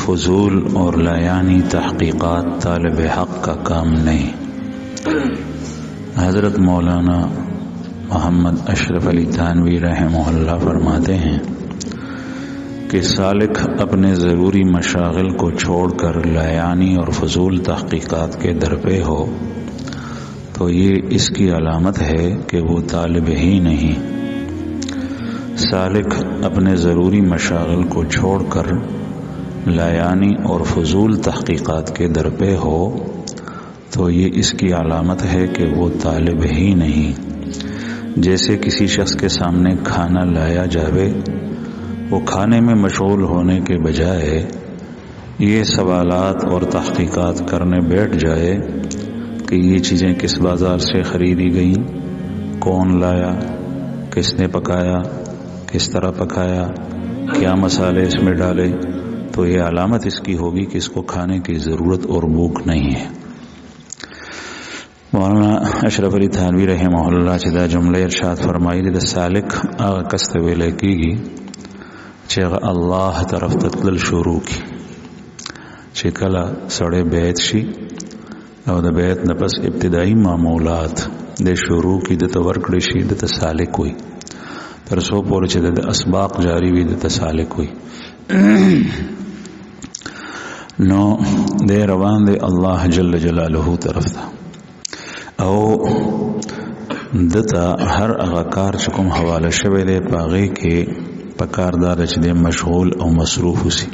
فضول اور لایانی تحقیقات طالب حق کا کام نہیں۔ حضرت مولانا محمد اشرف علی تھانوی رحمہ اللہ فرماتے ہیں کہ سالک اپنے ضروری مشاغل کو چھوڑ کر لایانی اور فضول تحقیقات کے درپے ہو تو یہ اس کی علامت ہے کہ وہ طالب ہی نہیں۔ سالک اپنے ضروری مشاغل کو چھوڑ کر لایانی اور فضول تحقیقات کے درپے ہو تو یہ اس کی علامت ہے کہ وہ طالب ہی نہیں۔ جیسے کسی شخص کے سامنے کھانا لایا جاوے، وہ کھانے میں مشغول ہونے کے بجائے یہ سوالات اور تحقیقات کرنے بیٹھ جائے کہ یہ چیزیں کس بازار سے خریدی گئیں، کون لایا، کس نے پکایا، کس طرح پکایا، کیا مسالے اس میں ڈالے، تو یہ علامت اس کی ہوگی کہ اس کو کھانے کی ضرورت اور بھوک نہیں ہے۔ مولانا اشرف علی تھانوی رحمہ اللہ چدا جملے ارشاد فرمائی د سالک آغا کست ویلے کیگی چیغ اللہ طرف تتلل شروع کی چی کلا سڑے بیت شی او د بیت نپس ابتدائی معمولات دے شروع کی د تورکڑی شی د سالک ہوئی ترسو پور چی د اسباق جاری وی د سالک ہوئی نو دے روان دے اللہ جل جلالہ طرف تا او دتا ہر اغاکار چکم حوالہ شوے دے پاغے کے پکاردار چی دے مشغول او مصروف سی